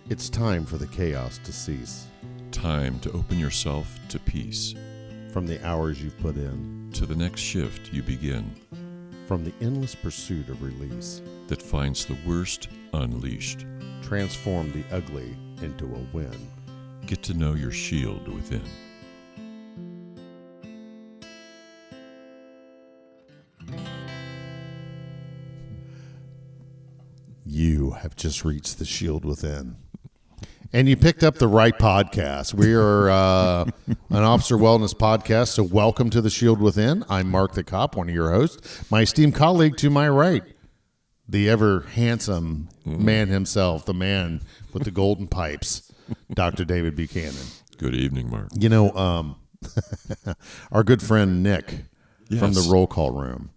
It's time for the chaos to cease. Time to open yourself to peace. From the hours you've put in. To the next shift you begin. From the endless pursuit of release. That finds the worst unleashed. Transform the ugly into a win. Get to know your shield within. You have just reached the shield within. And you picked up the right podcast. We are an officer wellness podcast, so welcome to the Shield Within. I'm Marc the Cop, one of your hosts. My esteemed colleague to my right, the ever handsome man himself, the man with the golden pipes, Dr. David Buchanan. Good evening, Mark. You know, our good friend Nick from the roll call room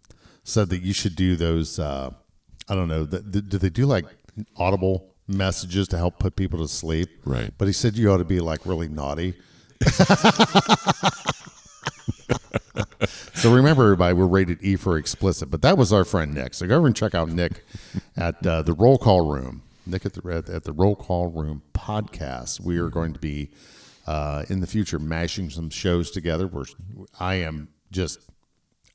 said that you should do those, I don't know, do they do like audible messages to help put people to sleep? Right. But he said you ought to be like really naughty. So remember, everybody, we're rated E for explicit, but that was our friend Nick. So go over and check out Nick at the roll call room. Nick at the roll call room podcast. We are going to be in the future mashing some shows together. I am just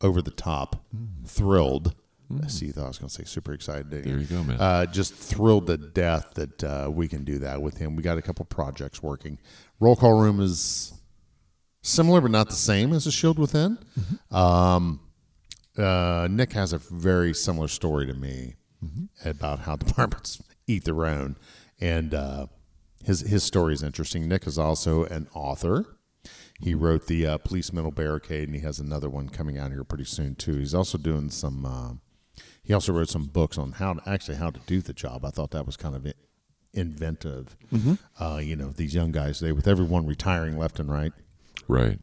over the top thrilled. I see. Thought I was going to say super excited. There you go, man. Just thrilled to death that we can do that with him. We got a couple projects working. Roll call room is similar, but not the same as a Shield Within. Nick has a very similar story to me about how departments eat their own, and his story is interesting. Nick is also an author. He wrote the Police Mental Barricade, and he has another one coming out here pretty soon too. He's also doing some. He also wrote some books on how to do the job. I thought that was kind of inventive. You know, these young guys today, with everyone retiring left and right. Right.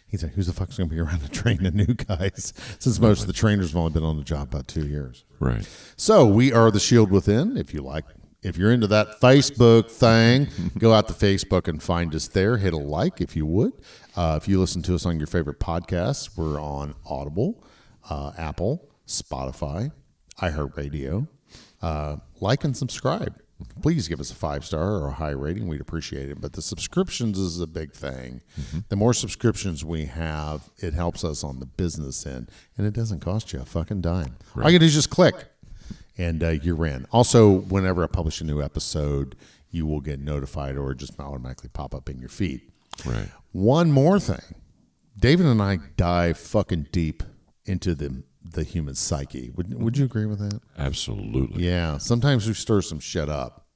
He's like, who's the fuck's going to be around to train the new guys? Since most of the trainers have only been on the job about 2 years. Right. So we are the Shield Within. If you're into that Facebook thing, go out to Facebook and find us there. Hit a like if you would. If you listen to us on your favorite podcasts, we're on Audible, Apple, Spotify, iHeartRadio. Like and subscribe. Please give us a 5-star or a high rating. We'd appreciate it. But the subscriptions is a big thing. The more subscriptions we have, it helps us on the business end. And it doesn't cost you a fucking dime. Right. All you do is just click. And you're in. Also, whenever I publish a new episode, you will get notified or just automatically pop up in your feed. Right. One more thing. David and I dive fucking deep into the human psyche. Would you agree with that? Absolutely. Yeah. Sometimes we stir some shit up.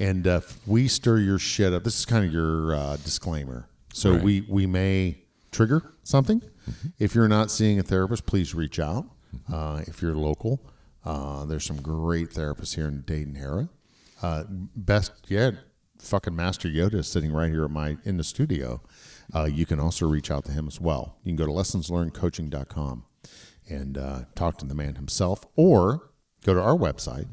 And if we stir your shit up, this is kind of your disclaimer. So right. we may trigger something. If you're not seeing a therapist, please reach out. If you're local, there's some great therapists here in Dayton area. Best yet, fucking Master Yoda is sitting right here in the studio. You can also reach out to him as well. You can go to lessonslearnedcoaching.com and talk to the man himself, or go to our website,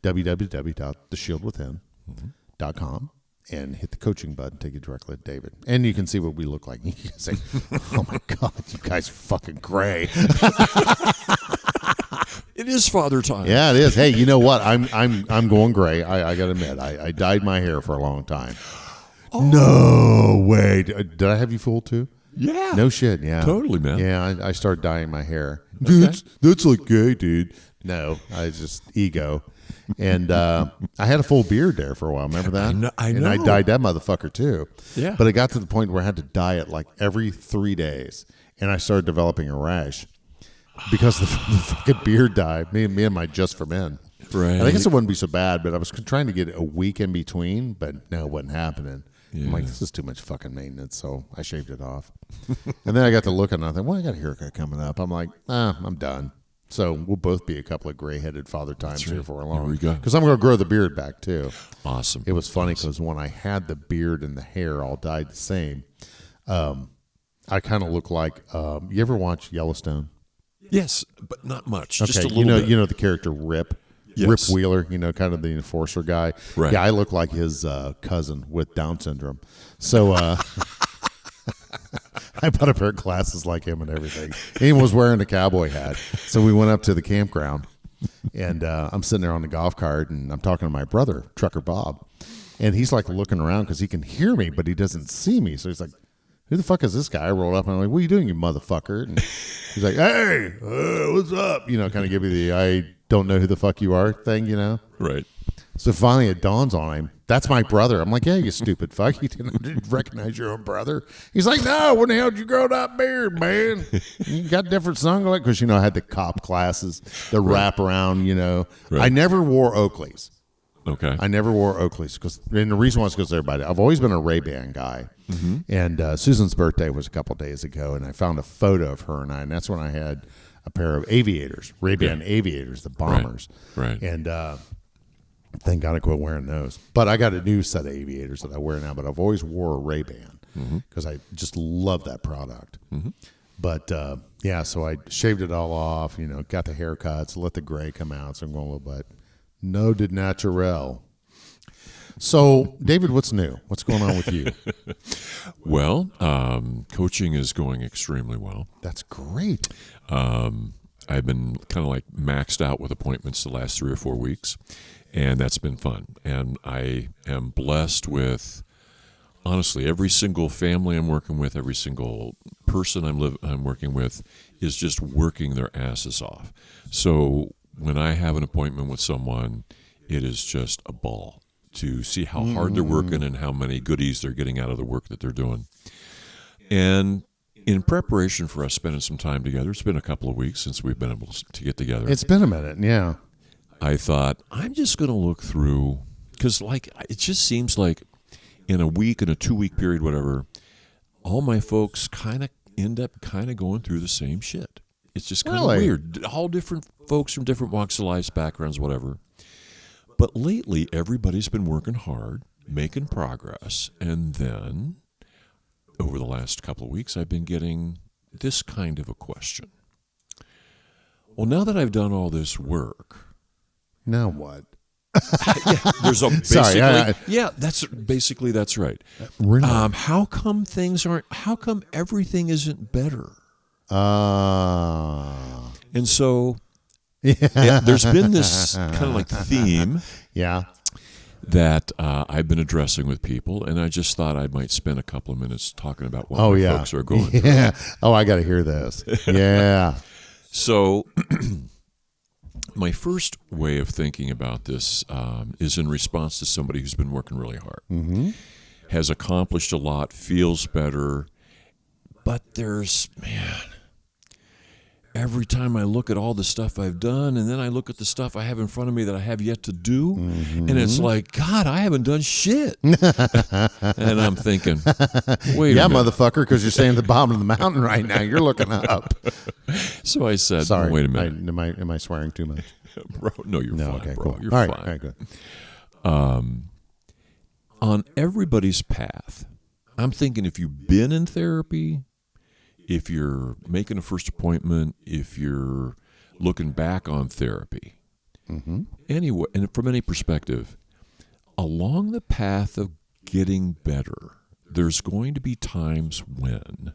www.theshieldwithin.com, and hit the coaching button, take you directly to David. And you can see what we look like. You can say, oh my God, you guys are fucking gray. It is father time. Yeah, it is. Hey, you know what? I'm going gray. I got to admit, I dyed my hair for a long time. Oh. No way. Did I have you fooled too? Yeah. No shit. Yeah. Totally, man. Yeah, I started dyeing my hair. Okay. That's like gay, dude. No, I just ego. And I had a full beard there for a while. Remember that? I know. And I dyed that motherfucker too. Yeah. But it got to the point where I had to dye it like every 3 days. And I started developing a rash because the fucking beard dye. Me and my Just for Men. Right. And I guess it wouldn't be so bad, but I was trying to get a week in between, but no, it wasn't happening. Yeah. I'm like, this is too much fucking maintenance, so I shaved it off. And then I got to looking, and I thought, well, I got a haircut coming up. I'm like, I'm done. So we'll both be a couple of gray-headed father times here for a long. Here we go. Because I'm going to grow the beard back, too. Awesome. It was funny because when I had the beard and the hair all dyed the same, I kind of look like, you ever watch Yellowstone? Yes, but not much. Okay, Just a little bit. You know the character Rip? Yes. Rip Wheeler, kind of the enforcer guy. Right. Yeah, I look like his cousin with Down syndrome. So I bought a pair of glasses like him and everything. He was wearing a cowboy hat. So we went up to the campground, and I'm sitting there on the golf cart, and I'm talking to my brother, Trucker Bob. And he's like looking around because he can hear me, but he doesn't see me. So he's like, who the fuck is this guy? I rolled up and I'm like, what are you doing, you motherfucker? And he's like, hey, what's up? You know, kind of give me the I don't know who the fuck you are thing, you know? Right. So finally it dawns on him. That's my brother. I'm like, yeah, you stupid fuck. You didn't recognize your own brother. He's like, no, when the hell did you grow that beard, man? You got different sunglasses. Because, you know, I had the cop glasses, the wraparound, you know. Right. I never wore Oakleys. Okay. I never wore Oakleys. And the reason was because everybody, I've always been a Ray-Ban guy. Mm-hmm. And Susan's birthday was a couple days ago, and I found a photo of her and I, and that's when I had a pair of aviators, Ray-Ban aviators, the bombers. Right. And thank God I quit wearing those. But I got a new set of aviators that I wear now, but I've always wore a Ray-Ban because I just love that product. Mm-hmm. But, yeah, so I shaved it all off, you know, got the haircuts, let the gray come out, so I'm going a little bit. No de naturel. So, David, what's new? What's going on with you? Well, coaching is going extremely well. That's great. I've been kind of like maxed out with appointments the last 3 or 4 weeks, and that's been fun. And I am blessed with, honestly, every single family I'm working with, every single person I'm working with is just working their asses off. So when I have an appointment with someone, it is just a ball to see how hard they're working and how many goodies they're getting out of the work that they're doing. And in preparation for us spending some time together, it's been a couple of weeks since we've been able to get together. It's been a minute, yeah. I thought, I'm just going to look through, because like it just seems like in a week, in a 2-week period, whatever, all my folks kind of end up kind of going through the same shit. It's just kind of weird. All different folks from different walks of life, backgrounds, whatever. But lately, everybody's been working hard, making progress, and then over the last couple of weeks, I've been getting this kind of a question. Well, now that I've done all this work, now what? Yeah, there's a basically. Sorry, yeah, that's right. Really? How come things aren't? How come everything isn't better? And so, there's been this kind of like theme. Yeah. That I've been addressing with people, and I just thought I might spend a couple of minutes talking about what my folks are going through. Yeah. Oh, I got to hear this. Yeah. So, my first way of thinking about this is in response to somebody who's been working really hard, has accomplished a lot, feels better, but there's, every time I look at all the stuff I've done, and then I look at the stuff I have in front of me that I have yet to do, and it's like, God, I haven't done shit. And I'm thinking, wait a minute. Motherfucker, because you're staying at the bottom of the mountain right now. You're looking up. So I said, sorry, wait a minute. Am I swearing too much? Bro, no, you're fine, okay, bro. cool. You're all fine. All right, good. On everybody's path, I'm thinking if you've been in therapy, if you're making a first appointment, if you're looking back on therapy, anyway, and from any perspective, along the path of getting better, there's going to be times when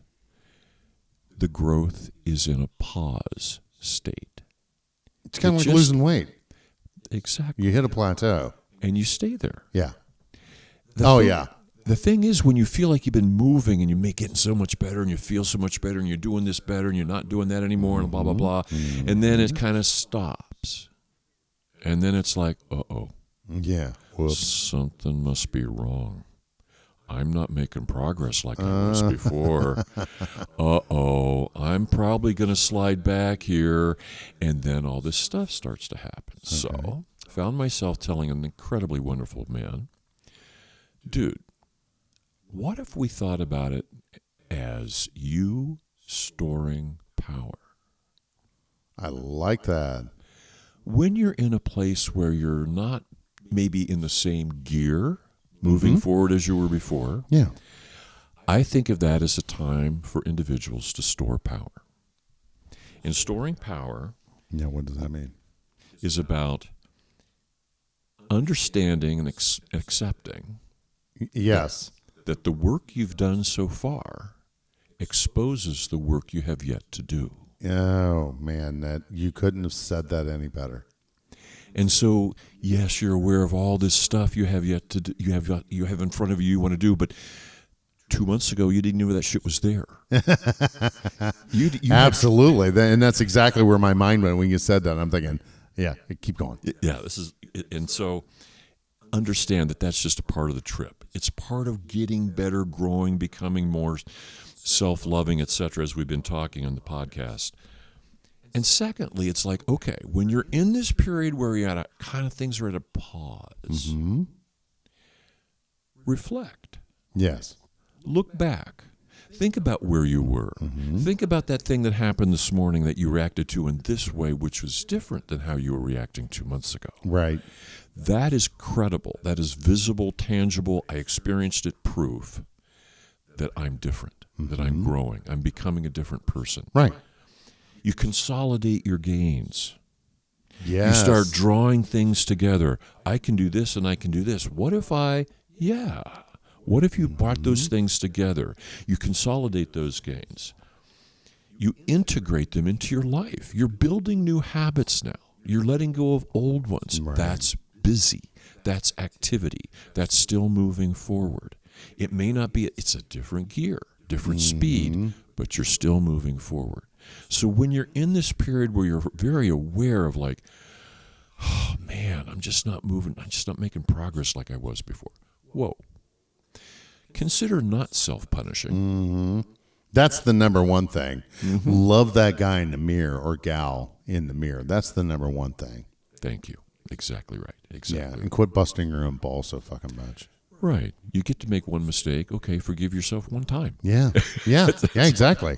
the growth is in a pause state. It's kind of like losing weight. Exactly. You hit a plateau. And you stay there. Yeah. Yeah. The thing is, when you feel like you've been moving and you make it so much better and you feel so much better and you're doing this better and you're not doing that anymore and blah, blah, blah, and then it kind of stops. And then it's like, uh-oh. Yeah. Whoops. Something must be wrong. I'm not making progress like I was before. Uh-oh. I'm probably going to slide back here. And then all this stuff starts to happen. Okay. So I found myself telling an incredibly wonderful man, dude, what if we thought about it as you storing power? I like that. When you're in a place where you're not maybe in the same gear moving forward as you were before, I think of that as a time for individuals to store power. And storing power, what does that mean? Is about understanding and accepting. Yes. That the work you've done so far exposes the work you have yet to do. Oh, man, that you couldn't have said that any better. And so, yes, you're aware of all this stuff you have yet to do, you have in front of you want to do, but 2 months ago you didn't know that shit was there. you Absolutely, and that's exactly where my mind went when you said that. I'm thinking, yeah, keep going. Yeah, and so understand that that's just a part of the trip. It's part of getting better, growing, becoming more self-loving, etc., as we've been talking on the podcast. And secondly, it's like, okay, when you're in this period where you're at a kind of things are at a pause, reflect. Yes. Look back. Think about where you were. Think about that thing that happened this morning that you reacted to in this way, which was different than how you were reacting 2 months ago. Right. That is credible. That is visible, tangible. I experienced it, proof that I'm different, that I'm growing. I'm becoming a different person. Right. You consolidate your gains. Yes. You start drawing things together. I can do this and I can do this. What if What if you brought those things together? You consolidate those gains. You integrate them into your life. You're building new habits now. You're letting go of old ones. Right. That's busy. That's activity. That's still moving forward. It may not be, it's a different gear, different speed, but you're still moving forward. So when you're in this period where you're very aware of like, oh man, I'm just not moving, I'm just not making progress like I was before. Whoa. Consider not self-punishing. That's the number one thing. Love that guy in the mirror or gal in the mirror. That's the number one thing. Thank you. Exactly right. Yeah, Exactly. and quit busting your own balls so fucking much. Right. You get to make one mistake. Okay, forgive yourself one time. Yeah, yeah, yeah, exactly.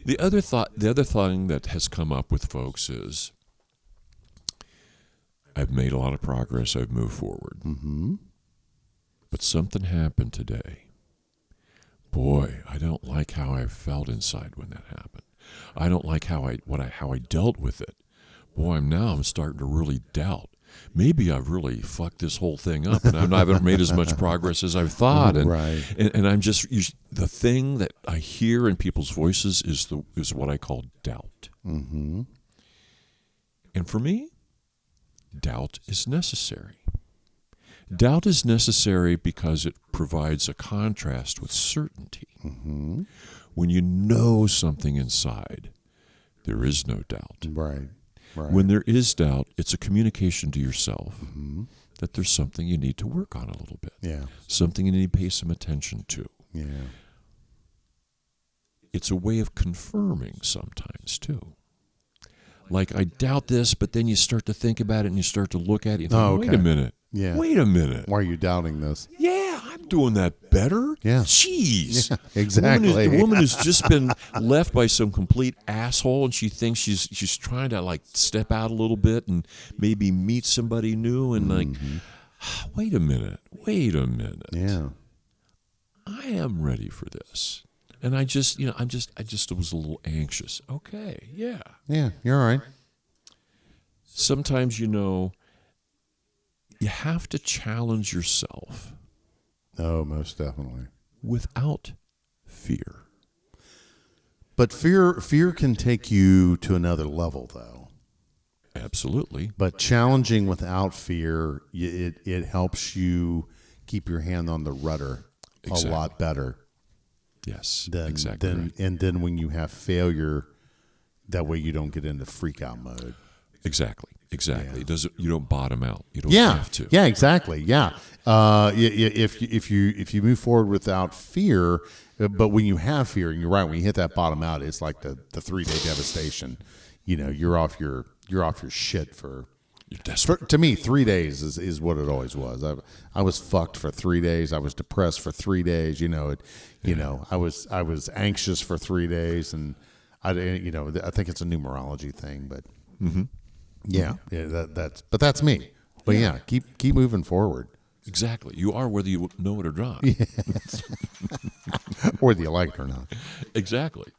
The other thing that has come up with folks is, I've made a lot of progress. I've moved forward. But something happened today. Boy, I don't like how I felt inside when that happened. I don't like how I dealt with it. Boy, I'm starting to really doubt. Maybe I've really fucked this whole thing up, and I haven't made as much progress as I've thought. And, Right. and I'm just the thing that I hear in people's voices is what I call doubt. And for me, doubt is necessary. Doubt is necessary because it provides a contrast with certainty. When you know something inside, there is no doubt. Right. Right. When there is doubt, it's a communication to yourself that there's something you need to work on a little bit. Yeah. Something you need to pay some attention to. Yeah. It's a way of confirming sometimes, too. Like, I doubt this, but then you start to think about it and you start to look at it and think, wait a minute. Yeah. Wait a minute. Why are you doubting this? Yeah, I'm doing that better. Yeah. Jeez. Yeah, exactly. The woman who's just been left by some complete asshole, and she thinks she's trying to like step out a little bit and maybe meet somebody new, and like, wait a minute. Yeah. I am ready for this. And I just was a little anxious. Okay, yeah. Yeah, you're all right. Sometimes, you have to challenge yourself Oh, most definitely. without fear. But fear can take you to another level, though. Absolutely. But challenging without fear, it helps you keep your hand on the rudder Exactly. a lot better. Yes, Than, exactly. than, Right. And then when you have failure, that way you don't get into freak out mode. Exactly. Yeah. You don't bottom out. You don't Yeah, have to. yeah, exactly. Yeah, if you move forward without fear, but when you have fear, and you're right, when you hit that bottom out, it's like the 3-day devastation. You're off your shit for. You're desperate. To me, 3 days is what it always was. I was fucked for 3 days. I was depressed for 3 days. I was anxious for 3 days, and I think it's a numerology thing, but yeah, that's me. But yeah, keep moving forward. Exactly. You are whether you know it or not. Whether you like it or not. Exactly.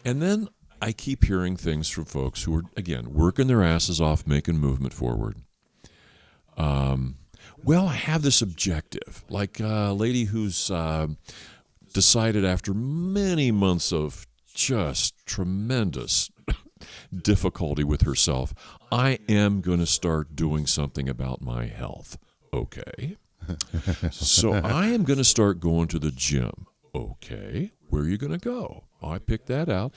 And then I keep hearing things from folks who are, again, working their asses off, making movement forward. Well, I have this objective, like a lady who's decided after many months of just tremendous difficulty with herself. I am going to start doing something about my health. Okay. So I am going to start going to the gym. Okay. Where are you going to go? I picked that out.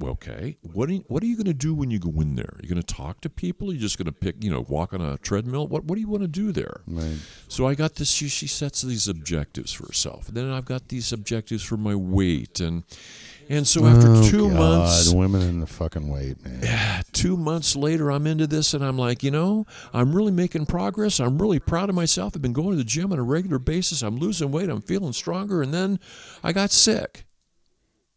Okay. What are you going to do when you go in there? Are you going to talk to people? Are you just going to walk on a treadmill? What do you want to do there? Right. So I got this. She sets these objectives for herself. And then I've got these objectives for my weight. And so after 2 months, women in the fucking weight, man. Yeah, 2 months later, I'm into this, and I'm like, I'm really making progress. I'm really proud of myself. I've been going to the gym on a regular basis. I'm losing weight. I'm feeling stronger. And then I got sick.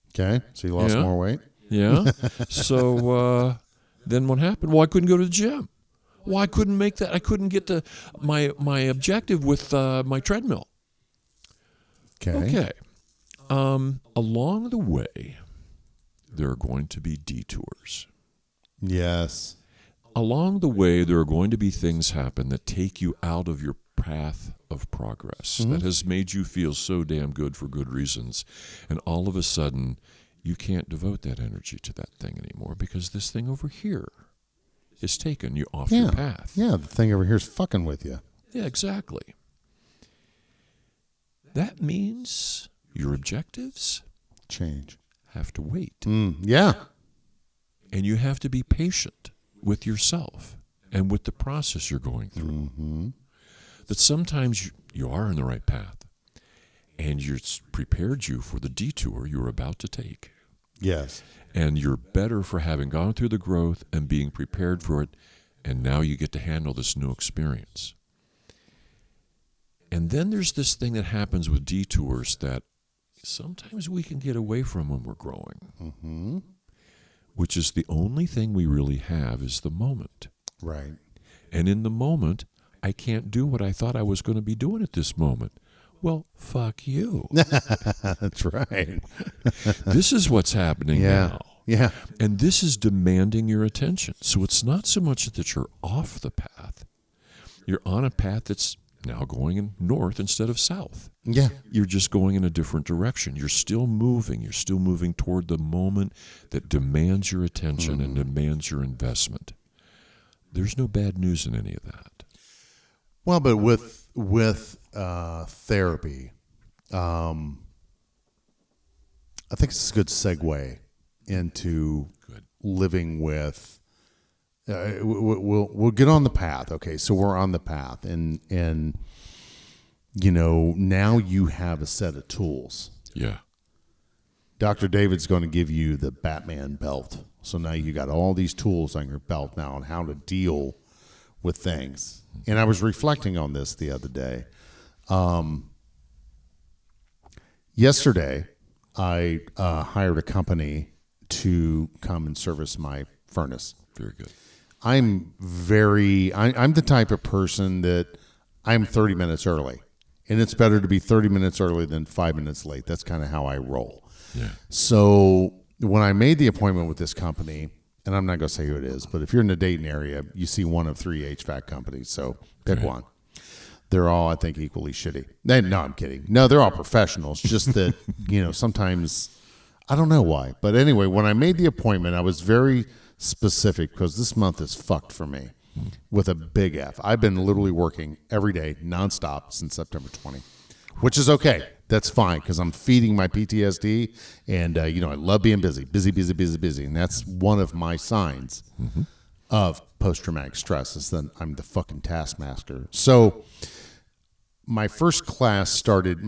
Okay, so you lost more weight? Yeah. So then what happened? Well, I couldn't go to the gym. Well, I couldn't make that. I couldn't get to my objective with my treadmill. Okay. Along the way, there are going to be detours. Yes. Along the way, there are going to be things happen that take you out of your path of progress that has made you feel so damn good for good reasons. And all of a sudden, you can't devote that energy to that thing anymore because this thing over here is taking you off your path. Yeah, the thing over here is fucking with you. Yeah, exactly. That means your objectives change. Have to wait. Yeah. And you have to be patient with yourself and with the process you're going through. Mm-hmm. That sometimes you are in the right path and it's prepared you for the detour you're about to take. Yes. And you're better for having gone through the growth and being prepared for it, and now you get to handle this new experience. And then there's this thing that happens with detours that sometimes we can get away from when we're growing, which is the only thing we really have is the moment. Right. And in the moment, I can't do what I thought I was going to be doing at this moment. Well, fuck you. That's right. This is what's happening now. Yeah. And this is demanding your attention. So it's not so much that you're off the path. You're on a path that's now going in north instead of south. Yeah. You're just going in a different direction. You're still moving. You're still moving toward the moment that demands your attention and demands your investment. There's no bad news in any of that. Well, but with therapy, I think it's a good segue into living with. We'll get on the path. Okay, so we're on the path, and now you have a set of tools. Yeah. Dr. David's going to give you the Batman belt. So now you got all these tools on your belt now on how to deal with things. And I was reflecting on this the other day. Yesterday, I hired a company to come and service my furnace. Very good. I'm the type of person that I'm 30 minutes early. And it's better to be 30 minutes early than 5 minutes late. That's kind of how I roll. Yeah. So when I made the appointment with this company, and I'm not going to say who it is, but if you're in the Dayton area, you see one of 3 HVAC companies. So pick one. They're all, I think, equally shitty. No, I'm kidding. No, they're all professionals. Just that, sometimes, I don't know why. But anyway, when I made the appointment, I was very specific because this month is fucked for me with a big F. I've been literally working every day nonstop since September 20, which is okay. That's fine because I'm feeding my PTSD, and I love being busy. And that's one of my signs of post-traumatic stress is that I'm the fucking taskmaster. So my class started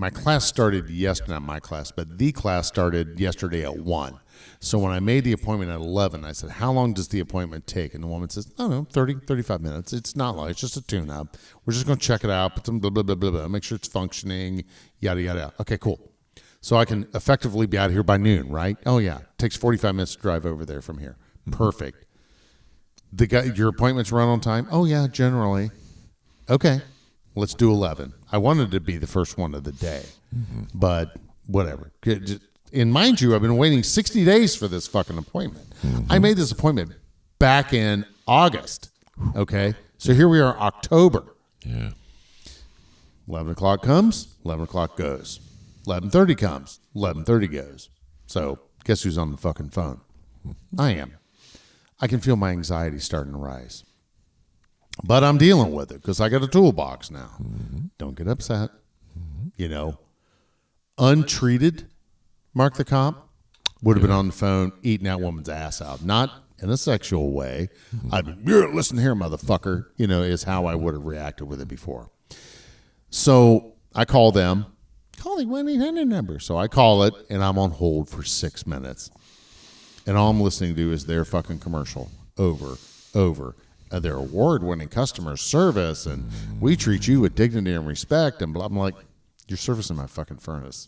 yesterday, not my class, but the class started yesterday at 1. So when I made the appointment at 11, I said, how long does the appointment take? And the woman says, oh, no, 30, 35 minutes. It's not long. It's just a tune-up. We're just going to check it out, put some blah, blah, blah, blah, blah, make sure it's functioning, yada, yada, yada. Okay, cool. So I can effectively be out of here by noon, right? Oh, yeah. It takes 45 minutes to drive over there from here. Perfect. Your appointments run on time? Oh, yeah, generally. Okay. Let's do 11. I wanted to be the first one of the day, but whatever. And mind you, I've been waiting 60 days for this fucking appointment. I made this appointment back in August. Okay. So here we are, October. Yeah. 11 o'clock comes, 11 o'clock goes. 11:30 comes, 11:30 goes. So guess who's on the fucking phone? I am. I can feel my anxiety starting to rise. But I'm dealing with it because I got a toolbox now. Don't get upset. You know, untreated Marc the Cop would have been on the phone eating that woman's ass out. Not in a sexual way. Listen here, motherfucker, you know, is how I would have reacted with it before. So I call them. Call the 1-800 number. So I call it, and I'm on hold for 6 minutes. And all I'm listening to is their fucking commercial over. Their award-winning customer service, and we treat you with dignity and respect. And blah. I'm like, you're servicing my fucking furnace.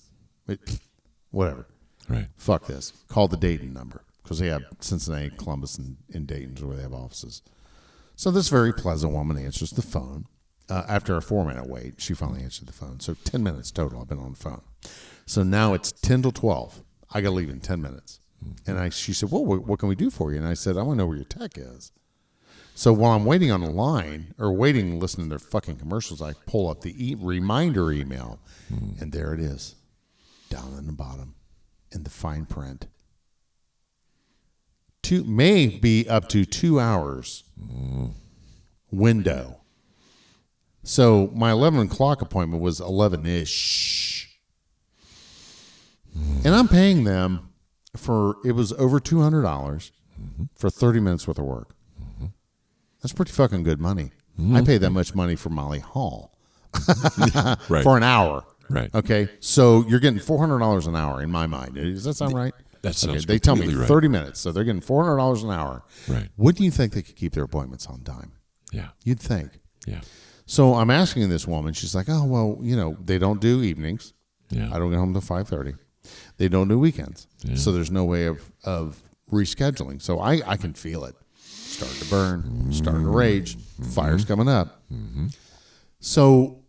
Whatever. Right. Fuck this. Call the Dayton number because they have Cincinnati, Columbus, and Dayton where they have offices. So this very pleasant woman answers the phone. After a 4-minute wait, she finally answered the phone. So 10 minutes total I've been on the phone. So now it's 10 till 12. I got to leave in 10 minutes. And she said, well, what can we do for you? And I said, I want to know where your tech is. So while I'm waiting on the line or waiting, listening to their fucking commercials, I pull up the reminder email. And there it is, down in the bottom, in the fine print. May be up to 2 hours window. So my 11 o'clock appointment was 11-ish. And I'm paying them it was over $200 for 30 minutes worth of work. That's pretty fucking good money. I pay that much money for Molly Hall Right. for an hour. Right. Okay. So you're getting $400 an hour in my mind. Does that sound right? That sounds okay. They tell me completely right. 30 minutes. So they're getting $400 an hour. Right. Wouldn't you think they could keep their appointments on time? Yeah. You'd think. Yeah. So I'm asking this woman, she's like, oh, well, you know, they don't do evenings. Yeah. I don't get home till 5:30. They don't do weekends. Yeah. So there's no way of rescheduling. So I can feel it. Starting to burn, starting to rage, fire's coming up. So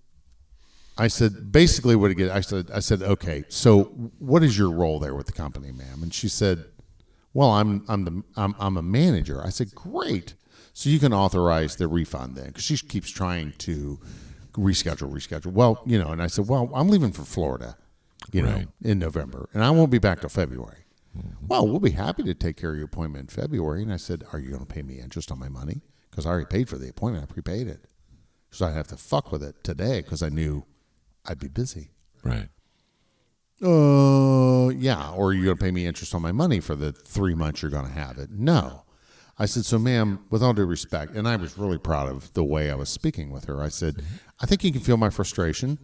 I said, basically what it I said, okay, so what is your role there with the company, ma'am? And she said, well, I'm a manager. I said, great. So you can authorize the refund then, because she keeps trying to reschedule. Well, you know, and I said, well, I'm leaving for Florida, you know, in November, and I won't be back till February. Well, we'll be happy to take care of your appointment in February. And I said, are you going to pay me interest on my money? Because I already paid for the appointment. I prepaid it. So I'd have to fuck with it today because I knew I'd be busy. Right. Yeah. Or are you going to pay me interest on my money for the 3 months you're going to have it? No. I said, so ma'am, with all due respect, and I was really proud of the way I was speaking with her. I said, I think you can feel my frustration.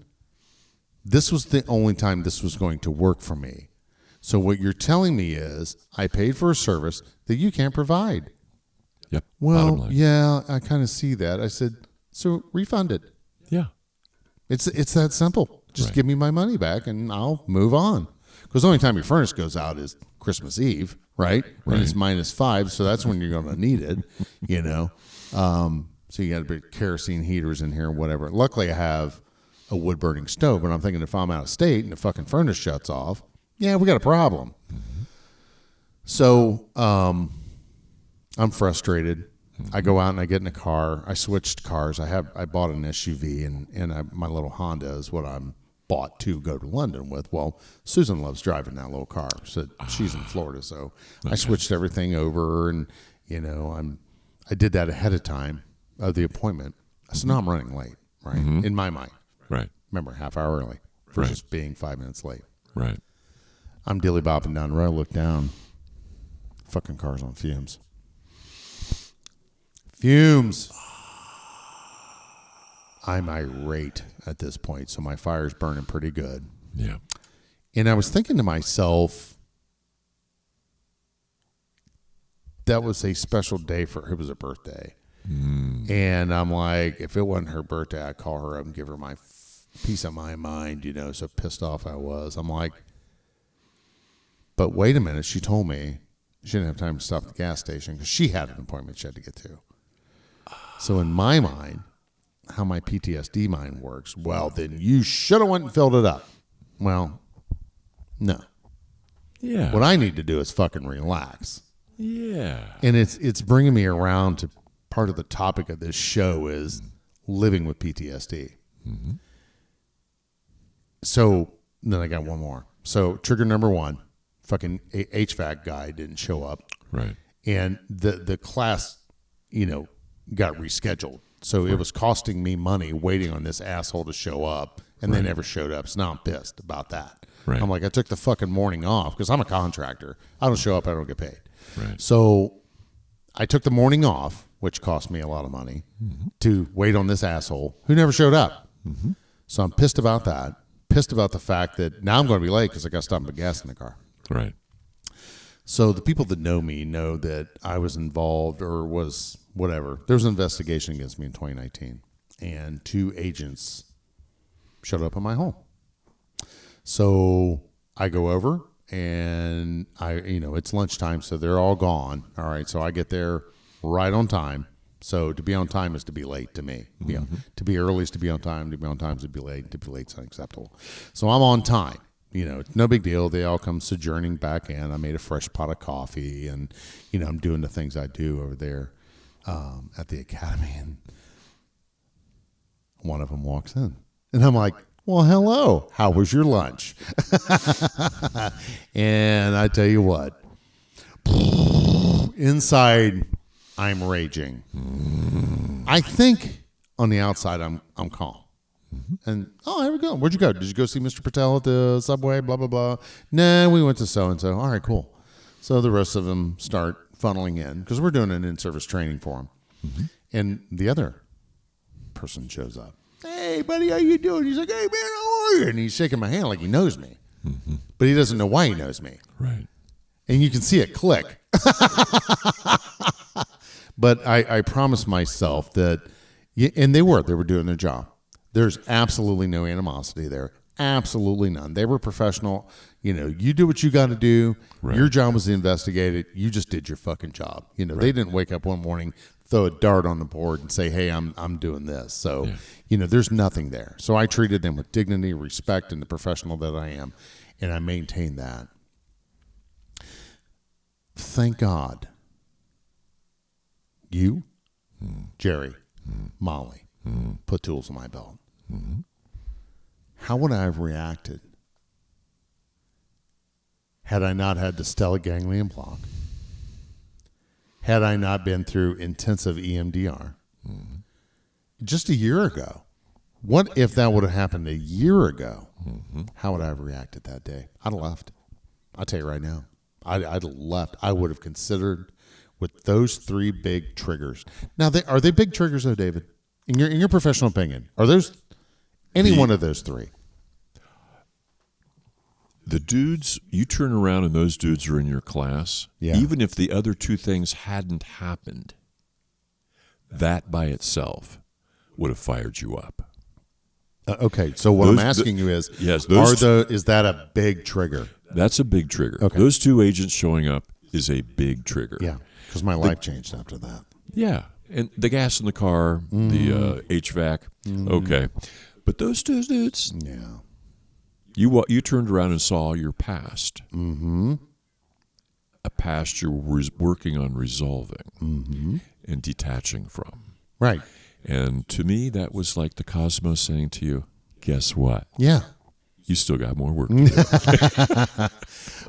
This was the only time this was going to work for me. So what you're telling me is I paid for a service that you can't provide. Yep. Well, yeah, I kind of see that. I said, so refund it. Yeah. It's that simple. Just give me my money back and I'll move on. Because the only time your furnace goes out is Christmas Eve, right? And it's -5, so that's when you're going to need it, you know. So you got to put kerosene heaters in here and whatever. Luckily, I have a wood-burning stove, but I'm thinking if I'm out of state and the fucking furnace shuts off, yeah, we got a problem. So I'm frustrated. I go out and I get in a car. I switched cars. I bought an SUV and my little Honda is what I'm bought to go to London with. Well, Susan loves driving that little car. So she's in Florida, so I switched everything over, and you know I did that ahead of time of the appointment. I said, no, I'm running late, right? In my mind, right? Remember, half hour early versus being 5 minutes late, right? I'm dilly-bopping down the road, look down. Fucking car's on fumes. Fumes. I'm irate at this point, so my fire's burning pretty good. Yeah. And I was thinking to myself, that was a special day for her. It was a birthday. And I'm like, if it wasn't her birthday, I'd call her up and give her my piece of my mind, you know, so pissed off I was. I'm like, but wait a minute, she told me she didn't have time to stop at the gas station because she had an appointment she had to get to. So in my mind, how my PTSD mind works, well, then you should have went and filled it up. Well, no. Yeah. What I need to do is fucking relax. Yeah. And it's bringing me around to part of the topic of this show is living with PTSD. So then I got one more. So trigger number one. Fucking HVAC guy didn't show up. Right. And the class, got rescheduled. So it was costing me money waiting on this asshole to show up, and they never showed up. So now I'm pissed about that. Right. I'm like, I took the fucking morning off because I'm a contractor. I don't show up, I don't get paid. Right. So I took the morning off, which cost me a lot of money, to wait on this asshole who never showed up. So I'm pissed about that. Pissed about the fact that now I'm going to be late because I got to stop and put gas in the car. Right. So the people that know me know that I was involved or was whatever. There was an investigation against me in 2019, and 2 agents showed up at my home. So I go over, and it's lunchtime, so they're all gone. All right, so I get there right on time. So to be on time is to be late to me. To be early is to be on time. To be on time is to be late. To be late is unacceptable. So I'm on time. It's no big deal. They all come sojourning back in. I made a fresh pot of coffee, and I'm doing the things I do over there at the academy. And one of them walks in, and I'm like, "Well, hello. How was your lunch?" And I tell you what, inside I'm raging. I think on the outside I'm calm. And, here we go. Where'd you go? Did you go see Mr. Patel at the subway? Blah, blah, blah. Nah, we went to so-and-so. All right, cool. So the rest of them start funneling in because we're doing an in-service training for them. And the other person shows up. Hey, buddy, how you doing? He's like, hey, man, how are you? And he's shaking my hand like he knows me. But he doesn't know why he knows me. Right. And you can see it click. But I promised myself that, and they were doing their job. There's absolutely no animosity there. Absolutely none. They were professional. You do what you got to do. Right. Your job was to investigate it. You just did your fucking job. They didn't wake up one morning, throw a dart on the board and say, hey, I'm doing this. So, there's nothing there. So I treated them with dignity, respect, and the professional that I am. And I maintain that. Thank God. You, Jerry, Molly, put tools in my belt. How would I have reacted had I not had the stellate ganglion block? Had I not been through intensive EMDR? Just a year ago. What if that would have happened a year ago? How would I have reacted that day? I'd have left. I'll tell you right now. I'd have left. I would have considered with those 3 big triggers. Now, are they big triggers, though, David? In your professional opinion, are those any one of those 3? The dudes, you turn around and those dudes are in your class. Yeah. Even if the other 2 things hadn't happened, that by itself would have fired you up. Okay, so what I'm asking you is, is that a big trigger? That's a big trigger. Okay. Those 2 agents showing up is a big trigger. Yeah, because my life changed after that. Yeah, and the gas in the car, the HVAC, okay. But those 2 dudes, you turned around and saw your past, a past you're working on resolving and detaching from. Right. And to me, that was like the cosmos saying to you, guess what? Yeah. You still got more work to do.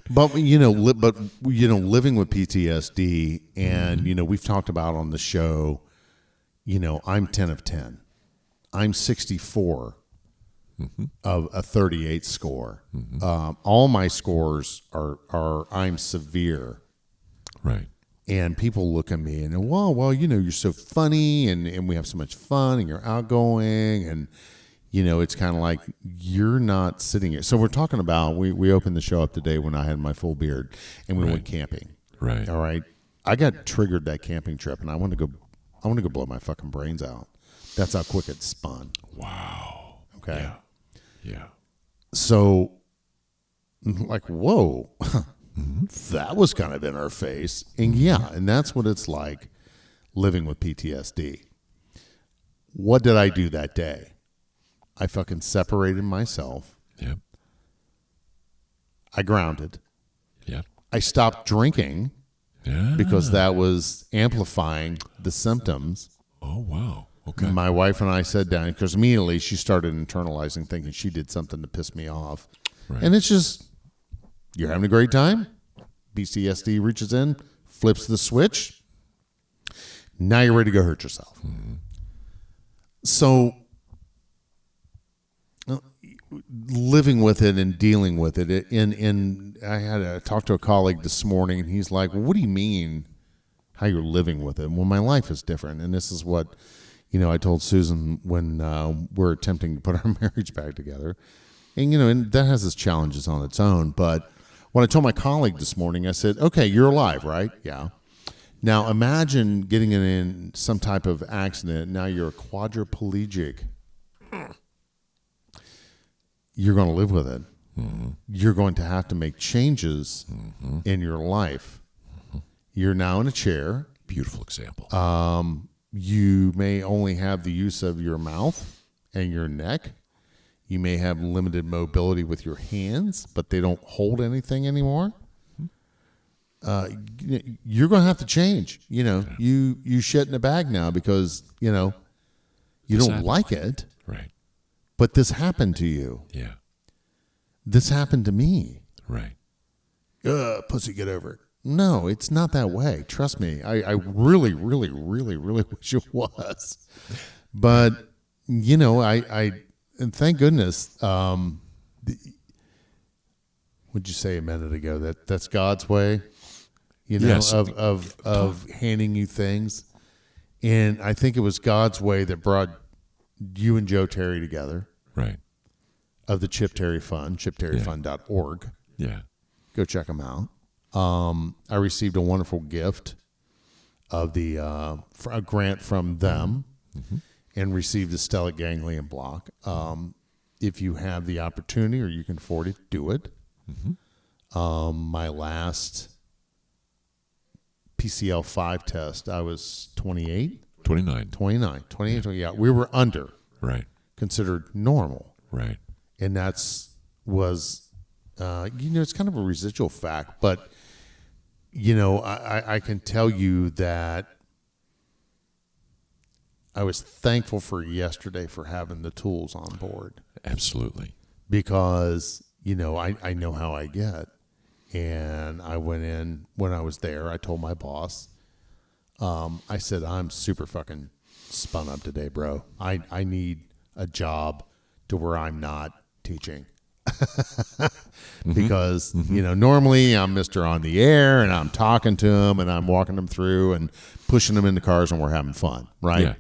But living with PTSD, and we've talked about on the show, I'm 10 of 10. I'm 64 of a 38 score. All my scores are I'm severe. Right. And people look at me and, well, you're so funny and we have so much fun and you're outgoing and, it's kind of like you're not sitting here. So we're talking about, we opened the show up today when I had my full beard and we went camping. Right. All right. I got triggered that camping trip and I want to go blow my fucking brains out. That's how quick it spun. Wow. Okay. Yeah. So like, whoa. That was kind of in our face. And and that's what it's like living with PTSD. What did I do that day? I fucking separated myself. Yep. I grounded. Yep. I stopped drinking because that was amplifying the symptoms. Oh, wow. Okay. My wife and I sat down because immediately she started internalizing, thinking she did something to piss me off. Right. And it's just, you're having a great time. PTSD reaches in, flips the switch. Now you're ready to go hurt yourself. So living with it and dealing with it. I had to talk to a colleague this morning, and he's like, well, what do you mean how you're living with it? Well, my life is different. And this is what, I told Susan when we're attempting to put our marriage back together. And, and that has its challenges on its own. But when I told my colleague this morning, I said, okay, you're alive, right? Yeah. Now imagine getting in some type of accident. Now you're a quadriplegic. You're going to live with it. You're going to have to make changes in your life. You're now in a chair. Beautiful example. You may only have the use of your mouth and your neck. You may have limited mobility with your hands, but they don't hold anything anymore. You're going to have to change. You shit in a bag now because, you don't like it. Right. But this happened to you. Yeah. This happened to me. Right. Pussy, get over it. No, it's not that way. Trust me. I really, really, really, really wish it was. But, and thank goodness, what'd you say a minute ago? That's God's way, Yes. of handing you things. And I think it was God's way that brought you and Joe Terry together. Right. Of the Chip Terry Fund, chipterryfund.org. Yeah. Go check them out. I received a wonderful gift of a grant from them and received a stellate ganglion block. If you have the opportunity or you can afford it, do it. My last PCL5 test, I was 28. 28. Yeah, we were under. Right. Considered normal. Right. And was it's kind of a residual fact, but I can tell you that I was thankful for yesterday for having the tools on board. Absolutely. Because, I know how I get. And I went in when I was there, I told my boss, I said, I'm super fucking spun up today, bro. I need a job to where I'm not teaching. Because, normally I'm Mr. On the Air and I'm talking to them and I'm walking them through and pushing them in the cars and we're having fun, right? Yeah.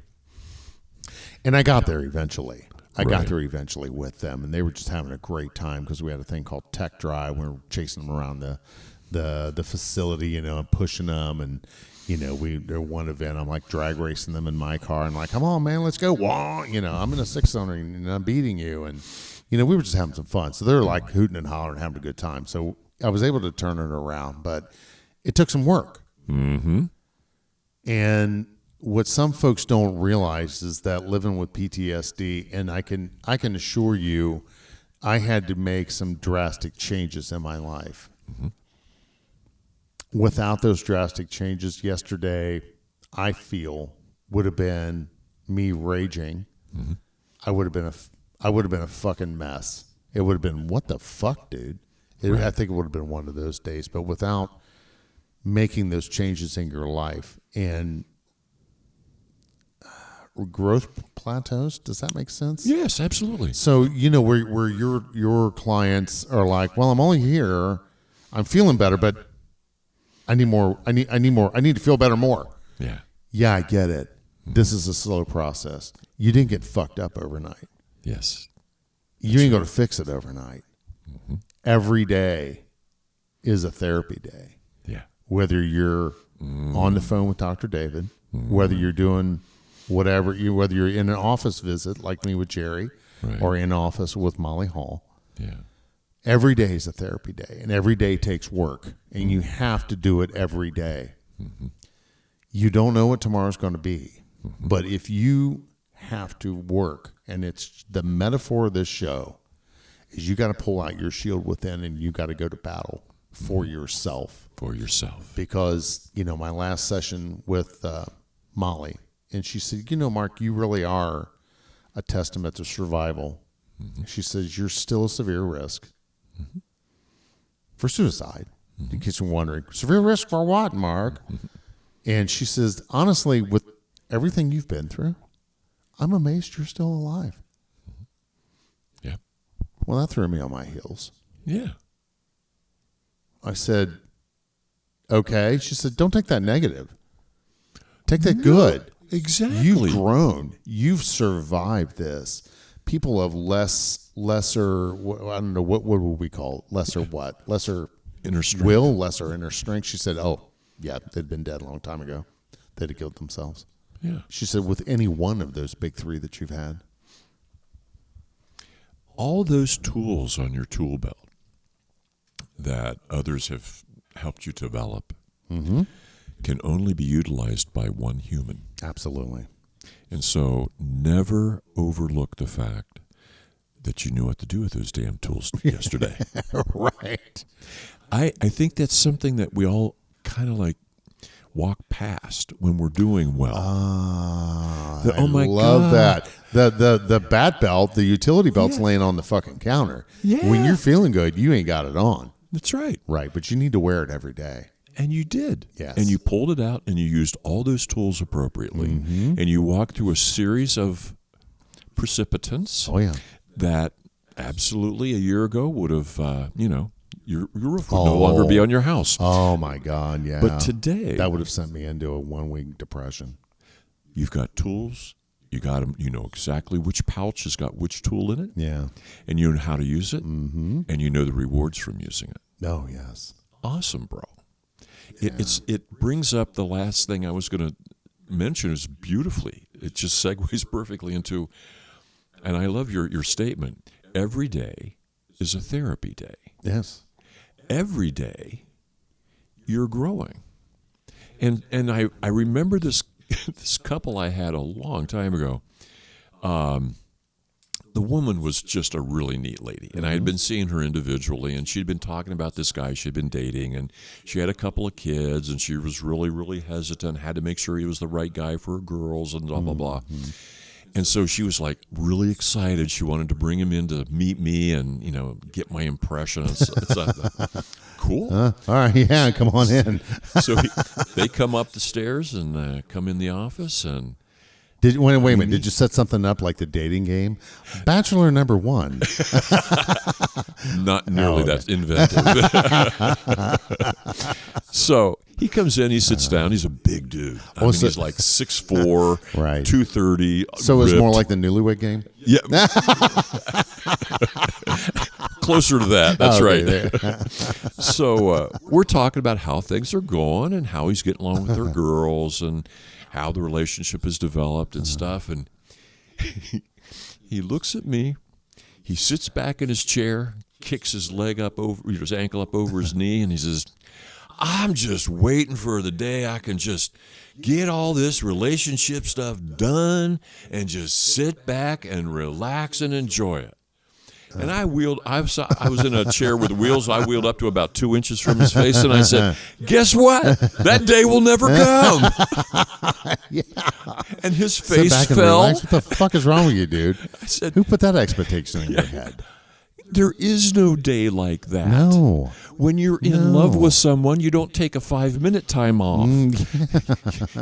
And I got there eventually. I got Right. there eventually with them, and they were just having a great time because we had a thing called Tech Drive. We were chasing them around the facility, and pushing them, and there one event I'm like drag racing them in my car, and like, come on, man, let's go, wah, I'm in a 600 and I'm beating you, and we were just having some fun. So they were like hooting and hollering, having a good time. So I was able to turn it around, but it took some work. And what some folks don't realize is that living with PTSD, and I can assure you, I had to make some drastic changes in my life. Without those drastic changes yesterday, I feel would have been me raging. I would have been a fucking mess. It would have been, what the fuck, dude? I think it would have been one of those days. But without making those changes in your life and growth plateaus, does that make sense? Yes, absolutely. So where your clients are like, well, I'm only here, I'm feeling better, but I need more. I need to feel better more. Yeah. Yeah, I get it. This is a slow process. You didn't get fucked up overnight. Yes. You ain't going to fix it overnight. Every day is a therapy day. Yeah. Whether you're on the phone with Dr. David, whether you're doing whatever, whether you're in an office visit like me with Jerry, Right. or in office with Molly Hall. Yeah. Every day is a therapy day, and every day takes work, and you have to do it every day. You don't know what tomorrow's going to be, but if you have to work, and it's the metaphor of this show, is you got to pull out your shield within, and you got to go to battle for yourself. For yourself. Because, my last session with Molly, and she said, Mark, you really are a testament to survival. She says, you're still a severe risk for suicide. in case you're wondering. Severe risk for what, Mark? And she says, honestly, with everything you've been through, I'm amazed you're still alive. Yeah. Well, that threw me on my heels. Yeah. I said, okay. She said, don't take that negative. Take that good. Exactly. You've grown. You've survived this. People of lesser, I don't know, what would we call it? Lesser what? Lesser inner strength. Will, lesser inner strength. She said, oh, yeah, they'd been dead a long time ago. They'd have killed themselves. Yeah. She said, with any one of those big three that you've had. All those tools on your tool belt that others have helped you develop can only be utilized by one human. Absolutely. And so never overlook the fact that you knew what to do with those damn tools yesterday. Right. I think that's something that we all kind of like walk past when we're doing well. Oh my love God. That. The bat belt, the utility belt's laying on the fucking counter. Yeah. When you're feeling good, you ain't got it on. That's right. Right, but you need to wear it every day. And you did. Yes. And you pulled it out and you used all those tools appropriately. And you walked through a series of precipitants that absolutely a year ago would have, your roof would no longer be on your house. Oh, my God, yeah. But today, that would have sent me into a 1-week depression. You've got tools. You got them. You know exactly which pouch has got which tool in it. Yeah. And you know how to use it. And you know the rewards from using it. Oh, yes. Awesome, bro. It brings up the last thing I was going to mention is beautifully. It just segues perfectly into, and I love your statement. Every day is a therapy day. Yes. Every day you're growing. And I remember this this couple I had a long time ago. The woman was just a really neat lady, and I had been seeing her individually, and she'd been talking about this guy she'd been dating, and she had a couple of kids, and she was really, really hesitant, had to make sure he was the right guy for her girls, and blah, blah, blah. And so she was like really excited. She wanted to bring him in to meet me and, get my impression. It's cool. All right, yeah, come on in. So they come up the stairs and come in the office and. Wait a minute. Did you set something up like the dating game? Bachelor number 1. Not nearly that inventive. So he comes in, he sits down. He's a big dude. He's like 6'4", right. 230. So it's more like the Newlywed Game? Yeah. Closer to that. That's right. So we're talking about how things are going and how he's getting along with their girls and how the relationship has developed and stuff. And he looks at me. He sits back in his chair, kicks his ankle up over his knee, and he says, I'm just waiting for the day I can just get all this relationship stuff done and just sit back and relax and enjoy it. And I was in a chair with wheels. I wheeled up to about 2 inches from his face, and I said, guess what? That day will never come. And his face Sit back and fell. Relax. What the fuck is wrong with you, dude? I said, who put that expectation in your head? There is no day like that. No. When you're in love with someone, you don't take a 5-minute time off.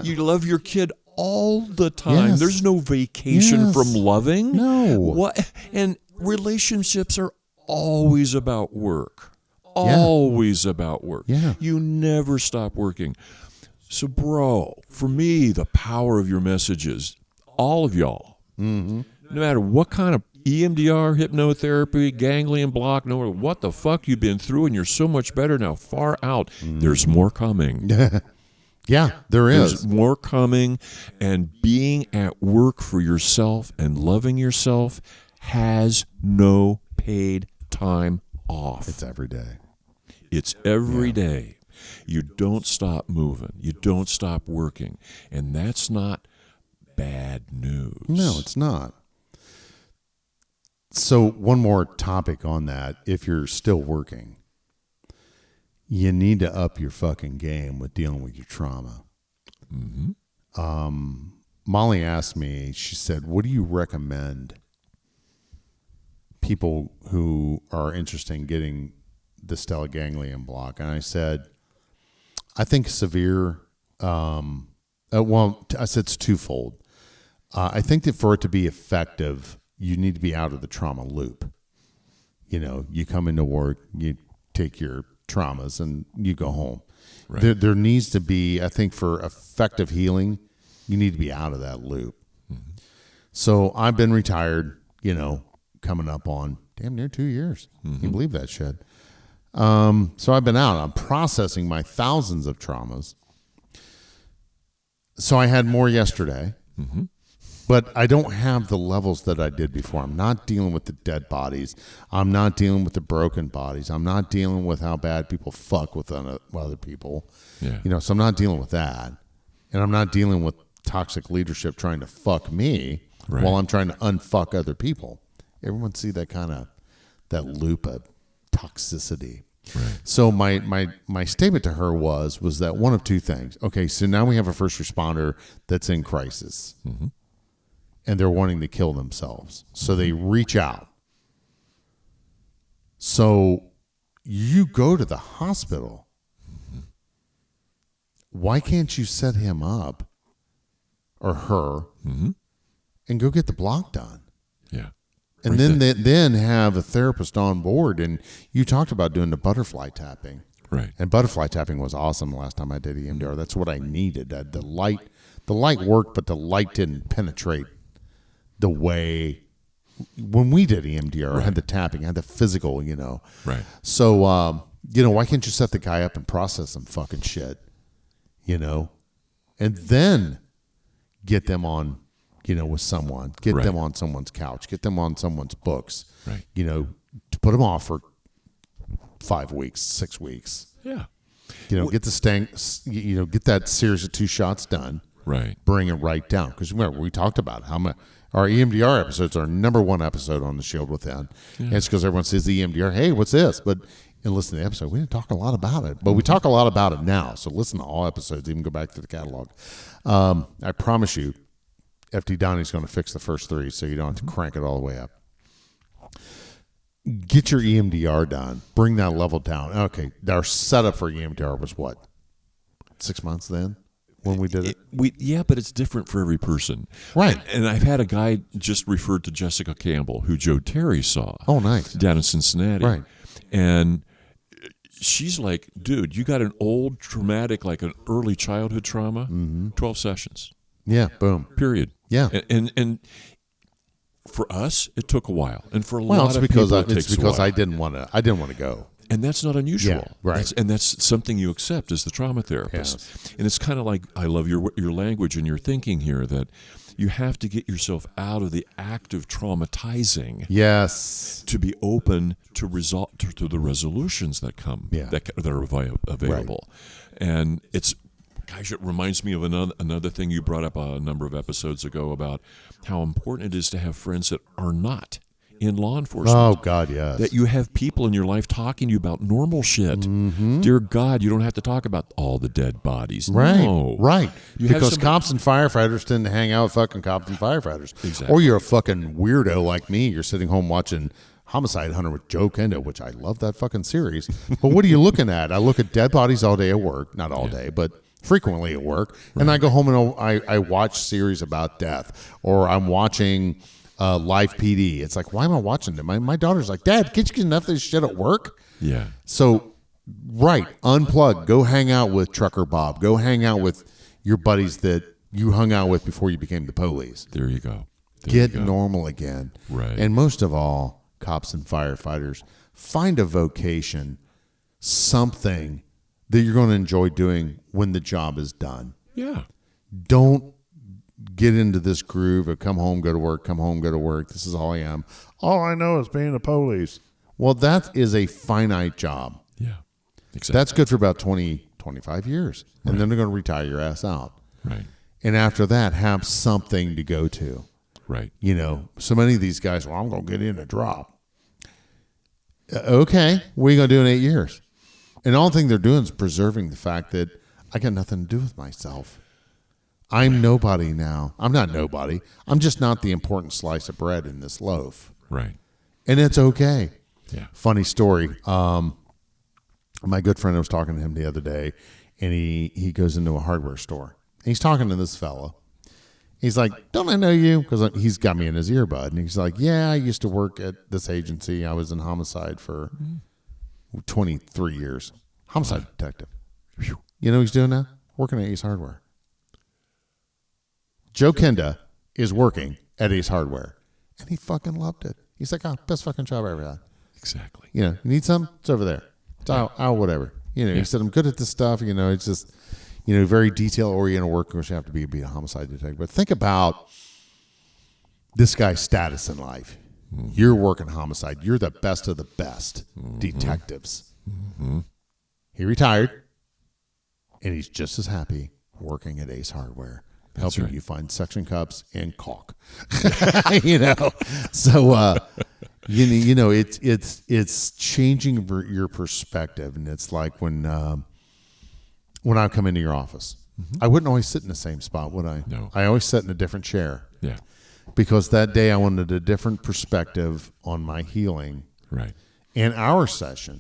You love your kid all the time. Yes. There's no vacation from loving. No. What? And relationships are always about work. Always about work. Yeah. You never stop working. So, bro, for me, the power of your messages, all of y'all, no matter what kind of EMDR, hypnotherapy, ganglion block, no matter what the fuck you've been through, and you're so much better now, far out, there's more coming. Yeah, there's more coming, and being at work for yourself and loving yourself has no paid time off. It's every day. It's every day. You don't stop moving. You don't stop working. And that's not bad news. No, it's not. So one more topic on that. If you're still working, you need to up your fucking game with dealing with your trauma. Molly asked me, she said, what do you recommend people who are interested in getting the stellate ganglion block, and I said, I think severe. I said it's twofold. I think that for it to be effective, you need to be out of the trauma loop. You come into work, you take your traumas, and you go home. Right. There needs to be, I think, for effective healing, you need to be out of that loop. Mm-hmm. So I've been retired, coming up on damn near 2 years. Mm-hmm. Can you believe that shit? So I've been out. I'm processing my thousands of traumas. So I had more yesterday, mm-hmm. but I don't have the levels that I did before. I'm not dealing with the dead bodies. I'm not dealing with the broken bodies. I'm not dealing with how bad people fuck with other people. Yeah. So I'm not dealing with that. And I'm not dealing with toxic leadership trying to fuck me while I'm trying to unfuck other people. Everyone see that that loop of toxicity. Right. So my statement to her was that one of two things. Okay, so now we have a first responder that's in crisis, mm-hmm. and they're wanting to kill themselves. So they reach out. So you go to the hospital. Mm-hmm. Why can't you set him up or her mm-hmm. and go get the block done? Yeah. And then have a therapist on board. And you talked about doing the butterfly tapping. Right. And butterfly tapping was awesome the last time I did EMDR. That's what I needed. The light worked, but the light didn't penetrate the way when we did EMDR. I had the tapping, I had the physical, Right. So, why can't you set the guy up and process some fucking shit, and then get them on, with someone, get them on someone's couch, get them on someone's books, to put them off for 5 weeks, 6 weeks. Yeah. Get the get that series of 2 shots done. Right. Bring it right down. Because remember, we talked about how much our EMDR episodes are number 1 episode on the Shield Within. Yeah. And it's because everyone says the EMDR, hey, what's this? But and listen to the episode, we didn't talk a lot about it. But we talk a lot about it now. So listen to all episodes, even go back to the catalog. I promise you, FD Donnie's going to fix the first 3 so you don't have to crank it all the way up. Get your EMDR done. Bring that level down. Okay, our setup for EMDR was what? 6 months then when we did it? Yeah, but it's different for every person. Right. And I've had a guy just referred to Jessica Campbell, who Joe Terry saw. Oh, nice. Down in Cincinnati. Right. And she's like, dude, you got an old traumatic, like an early childhood trauma, 12 sessions. Yeah, boom. Period. Yeah. And for us, it took a while. And for a lot of people, it takes a while. I didn't want to go. And that's not unusual. Yeah, right. That's something you accept as the trauma therapist. Yes. And it's kind of like, I love your language and your thinking here, that you have to get yourself out of the act of traumatizing. Yes. To be open to the resolutions that come, that are available. Right. And it's, gosh, it reminds me of another thing you brought up a number of episodes ago about how important it is to have friends that are not in law enforcement. Oh, God, yes. That you have people in your life talking to you about normal shit. Mm-hmm. Dear God, you don't have to talk about all the dead bodies. Right, no. Right. Because cops and firefighters tend to hang out with fucking cops and firefighters. Exactly. Or you're a fucking weirdo like me. You're sitting home watching Homicide Hunter with Joe Kendo, which I love that fucking series. But what are you looking at? I look at dead bodies all day at work. Not all day, but frequently at work. Right. And I go home and I watch series about death. Or I'm watching Live PD. It's like, why am I watching them? My daughter's like, Dad, can't you get enough of this shit at work? Yeah. So, unplug. Go hang out with Trucker Bob. Go hang out with your buddies that you hung out with before you became the police. There you go. Get normal again. Right. And most of all, cops and firefighters, find a vocation, something that you're going to enjoy doing when the job is done. Yeah. Don't get into this groove of come home, go to work, come home, go to work. This is all I am. All I know is being a police. Well, that is a finite job. Yeah, exactly. That's good for about 20, 25 years. And then they're going to retire your ass out. Right. And after that, have something to go to. Right. So many of these guys, I'm going to get in a drop. Okay, what are you going to do in 8 years? And all thing they're doing is preserving the fact that I got nothing to do with myself. I'm nobody now. I'm not nobody. I'm just not the important slice of bread in this loaf. Right. And it's okay. Yeah. Funny story. my good friend, I was talking to him the other day, and he goes into a hardware store. And he's talking to this fella. He's like, don't I know you? Because he's got me in his earbud. And he's like, yeah, I used to work at this agency. I was in homicide for 23 years. Homicide detective. You know what he's doing now? Working at Ace Hardware. Joe Kenda is working at Ace Hardware. And he fucking loved it. He's like, oh, best fucking job I ever had. Exactly. You know, you need something? It's over there. It's out, whatever. You know, he said, I'm good at this stuff. You know, it's just, you know, very detail-oriented work. Of course, you have to be a homicide detective. But think about this guy's status in life. Mm-hmm. You're working homicide. You're the best of the best detectives. Mm-hmm. He retired, and he's just as happy working at Ace Hardware, helping you find suction cups and caulk. You know, so you know it's changing your perspective, and it's like when I come into your office, I wouldn't always sit in the same spot, would I? No. I always sat in a different chair. Yeah. Because that day I wanted a different perspective on my healing. Right. And our session.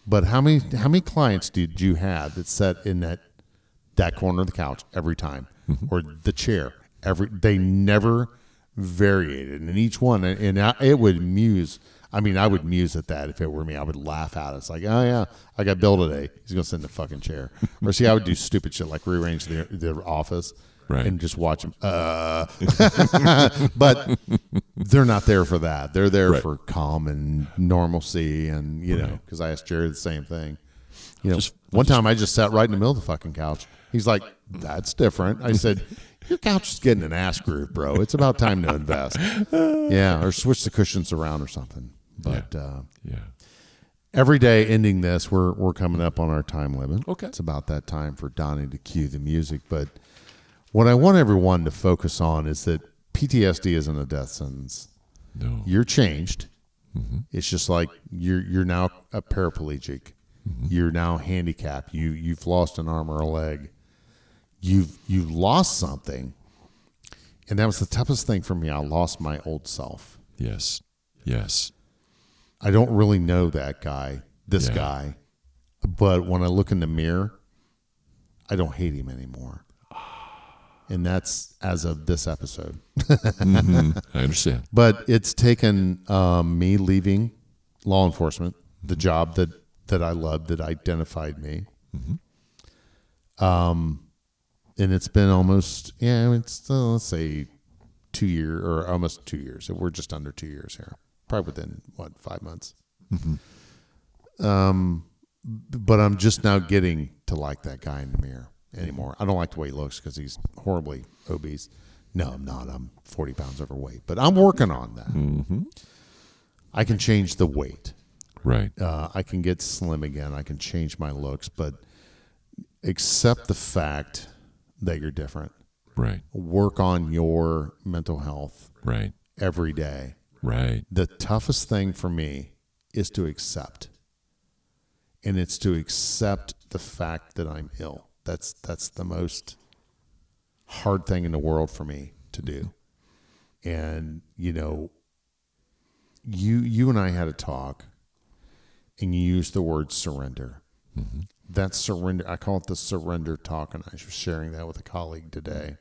But how many clients did you have that sat in that corner of the couch every time, or the chair they never variated, and each one, it would muse. I mean, I would muse at that if it were me. I would laugh at it. It's like, oh yeah, I got Bill today. He's gonna sit in the fucking chair. Or see, I would do stupid shit like rearrange the office. Right. And just watch them. But they're not there for that. They're there for calm and normalcy, and you know, because I asked Jerry the same thing. You know, one time I just sat right in the middle of the fucking couch. He's like, "That's different." I said, "Your couch is getting an ass groove, bro. It's about time to invest." Yeah, or switch the cushions around or something. But every day ending this, we're coming up on our time limit. Okay, it's about that time for Donnie to cue the music, but. What I want everyone to focus on is that PTSD isn't a death sentence. No. You're changed. Mm-hmm. It's just like you're now a paraplegic. Mm-hmm. You're now handicapped. You've lost an arm or a leg. You've lost something. And that was the toughest thing for me. I lost my old self. Yes. Yes. I don't really know that guy, this guy. But when I look in the mirror, I don't hate him anymore. And that's as of this episode. I understand. But it's taken me leaving law enforcement, the job that I loved, that identified me. And it's been almost, let's say 2 years, or almost 2 years. We're just under 2 years here. Probably within, 5 months. But I'm just now getting to like that guy in the mirror. Anymore. I don't like the way he looks because he's horribly obese. No, I'm not. I'm 40 pounds overweight, but I'm working on that. I can change the weight. Right. I can get slim again. I can change my looks, but accept the fact that you're different. Right. Work on your mental health. Right. Every day. Right. The toughest thing for me is to accept. And it's to accept the fact that I'm ill. That's the most hard thing in the world for me to do. And, you know, you and I had a talk, and you used the word surrender. That surrender, I call it the surrender talk, and I was sharing that with a colleague today,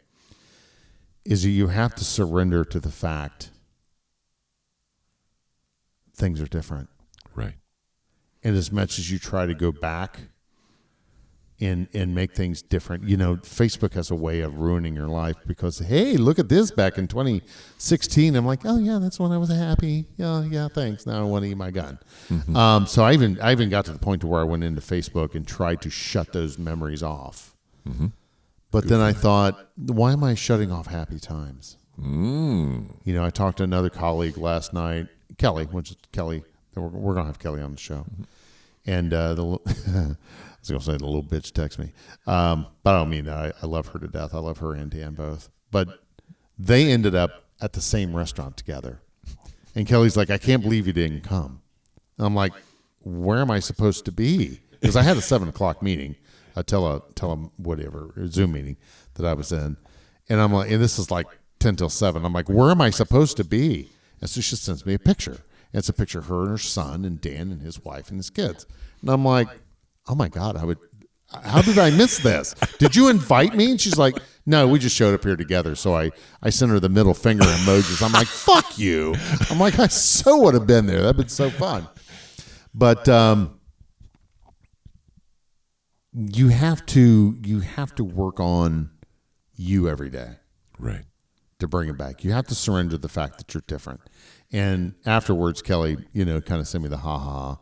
is that you have to surrender to the fact things are different. Right. And as much as you try to go back and make things different. You know, Facebook has a way of ruining your life because, hey, look at this back in 2016. I'm like, oh, yeah, that's when I was happy. Yeah, thanks. Now I want to eat my gun. So I even got to the point to where I went into Facebook and tried to shut those memories off. But then I thought, why am I shutting off happy times? You know, I talked to another colleague last night, Kelly, we're going to have Kelly on the show. And I was going to say the little bitch text me. But I don't mean that. I love her to death. I love her and Dan both. But they ended up at the same restaurant together. And Kelly's like, I can't believe you didn't come. And I'm like, where am I supposed to be? Because I had a 7:00 meeting, a whatever, Zoom meeting that I was in. And I'm like, and this is like 10 till 7. I'm like, where am I supposed to be? And so she sends me a picture. And it's a picture of her and her son and Dan and his wife and his kids. And I'm like, oh my God, how did I miss this? Did you invite me? And she's like, no, we just showed up here together. So I sent her the middle finger emojis. I'm like, fuck you. I'm like, I so would have been there. That'd been so fun. But you have to work on you every day. Right. To bring it back. You have to surrender the fact that you're different. And afterwards, Kelly, kind of sent me the ha-ha.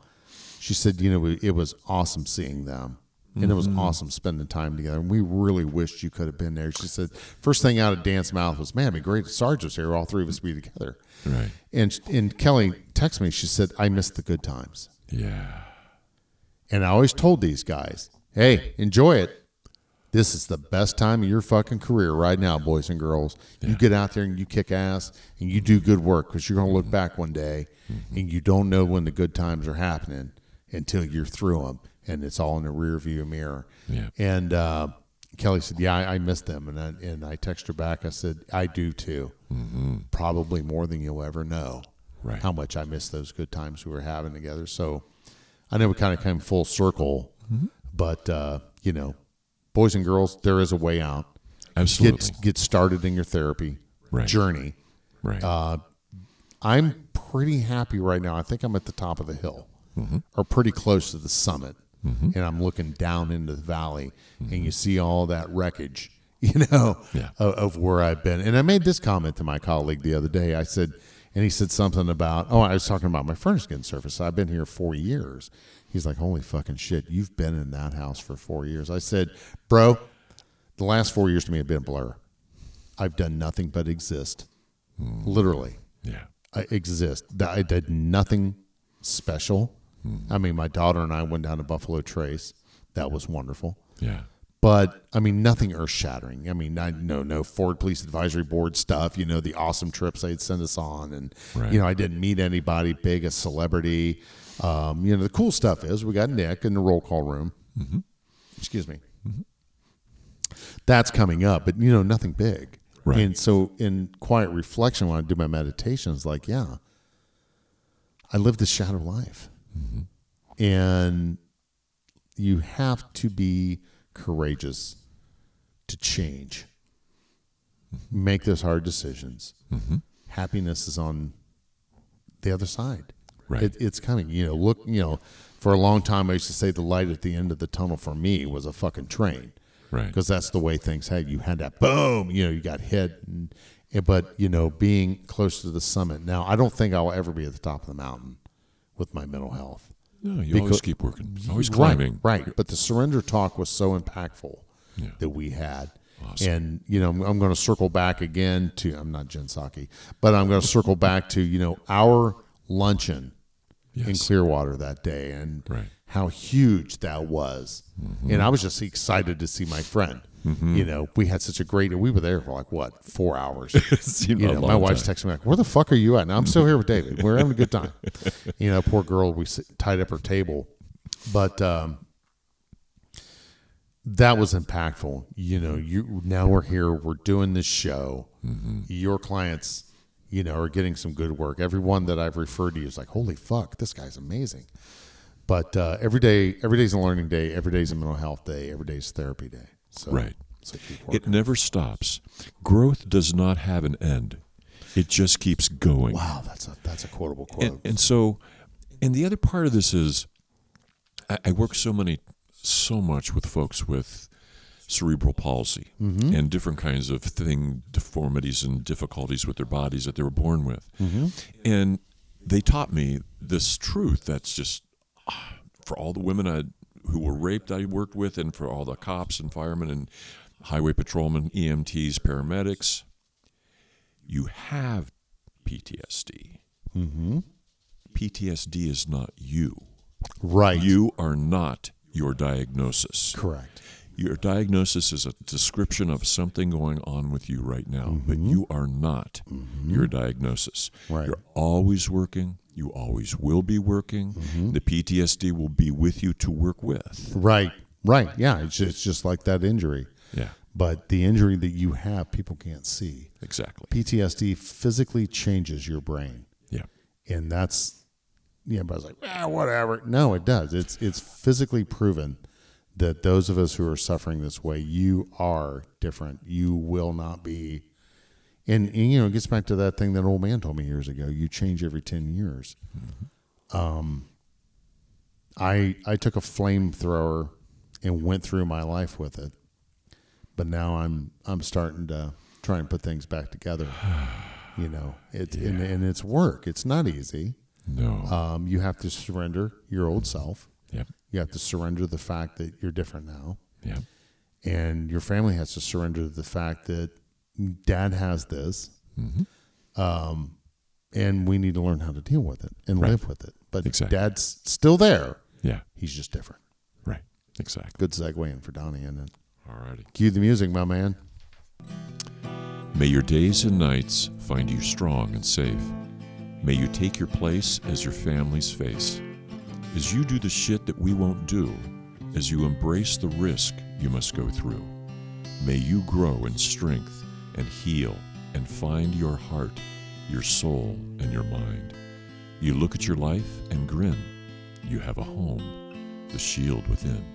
She said, it was awesome seeing them. And it was awesome spending time together. And we really wished you could have been there. She said, first thing out of Dan's mouth was, man, it'd be great if Sarge was here. All three of us be together. Right. And Kelly texted me. She said, I missed the good times. Yeah. And I always told these guys, hey, enjoy it. This is the best time of your fucking career right now, boys and girls. Yeah. You get out there and you kick ass and you do good work because you're going to look back one day and you don't know when the good times are happening until you're through them. And it's all in the rear view mirror. Yeah. And Kelly said, yeah, I missed them. And I texted her back. I said, I do too. Probably more than you'll ever know how much I miss those good times we were having together. So I know we kind of came full circle, but, boys and girls, there is a way out. Absolutely. Get started in your therapy journey. Right. I'm pretty happy right now. I think I'm at the top of the hill or pretty close to the summit. And I'm looking down into the valley and you see all that wreckage, of where I've been. And I made this comment to my colleague the other day. I said, and he said something about, I was talking about my furnace getting surfaced. I've been here 4 years. He's like, holy fucking shit, you've been in that house for 4 years. I said, bro, the last 4 years to me have been a blur. I've done nothing but exist. Literally. Yeah. I exist. I did nothing special. I mean, my daughter and I went down to Buffalo Trace. That was wonderful. Yeah. But, I mean, nothing earth-shattering. I mean, no Ford Police Advisory Board stuff, the awesome trips they'd send us on. And, I didn't meet anybody big, a celebrity. The cool stuff is we got Nick in the roll call room. Excuse me. That's coming up, but, nothing big. Right. And so in quiet reflection, when I do my meditations, like, yeah, I live this shadow life. And you have to be courageous to change. Make those hard decisions. Happiness is on the other side. Right. It's coming. Look, for a long time I used to say the light at the end of the tunnel for me was a fucking train. Right. Because that's the way things had. You had that boom, you got hit. But, being close to the summit. Now, I don't think I'll ever be at the top of the mountain with my mental health. No, you always keep working. Always climbing. Right. But the surrender talk was so impactful that we had. Awesome. And, I'm going to circle back again to, I'm not Jen Psaki, but I'm going to circle back to, our luncheon in Clearwater that day and how huge that was. And I was just excited to see my friend. We had such a great, we were there for 4 hours. My wife's texting me where the fuck are you at? Now I'm still here with David. We're having a good time. Poor girl, we tied up her table. But that was impactful. Now we're here, we're doing this show. Your clients, are getting some good work. Everyone that I've referred to is like, holy fuck, this guy's amazing. But every day's a learning day. Every day's a mental health day. Every day's therapy day. So, so it never stops. Growth does not have an end. It just keeps going. Wow, that's a quotable quote. And the other part of this is, I work so much with folks with cerebral palsy and different kinds of deformities and difficulties with their bodies that they were born with. And they taught me this truth that's just, for all the women who were raped I worked with, and for all the cops and firemen and highway patrolmen, EMTs, paramedics, you have PTSD. PTSD is not you. Right. You are not your diagnosis. Correct. Your diagnosis is a description of something going on with you right now, but you are not your diagnosis. Right. You're always working. You always will be working. The PTSD will be with you to work with. Right. Yeah, it's just like that injury. Yeah. But the injury that you have, people can't see. Exactly. PTSD physically changes your brain. Yeah. And that's everybody's like, whatever. No, it does. It's physically proven that those of us who are suffering this way, you are different. You will not be. And it gets back to that thing that old man told me years ago. You change every 10 years. Mm-hmm. I took a flamethrower and went through my life with it, but now I'm starting to try and put things back together. And it's work. It's not easy. No. You have to surrender your old self. Yep. You have to surrender the fact that you're different now. Yep. And your family has to surrender the fact that Dad has this. Mm-hmm. And we need to learn how to deal with it and live with it. But exactly. Dad's still there. Yeah. He's just different. Right. Exactly. Good segue in for Donnie, isn't it? All righty. Cue the music, my man. May your days and nights find you strong and safe. May you take your place as your family's face. As you do the shit that we won't do, as you embrace the risk you must go through, may you grow in strength and heal and find your heart, your soul, and your mind. You look at your life and grin. You have a home, the shield within.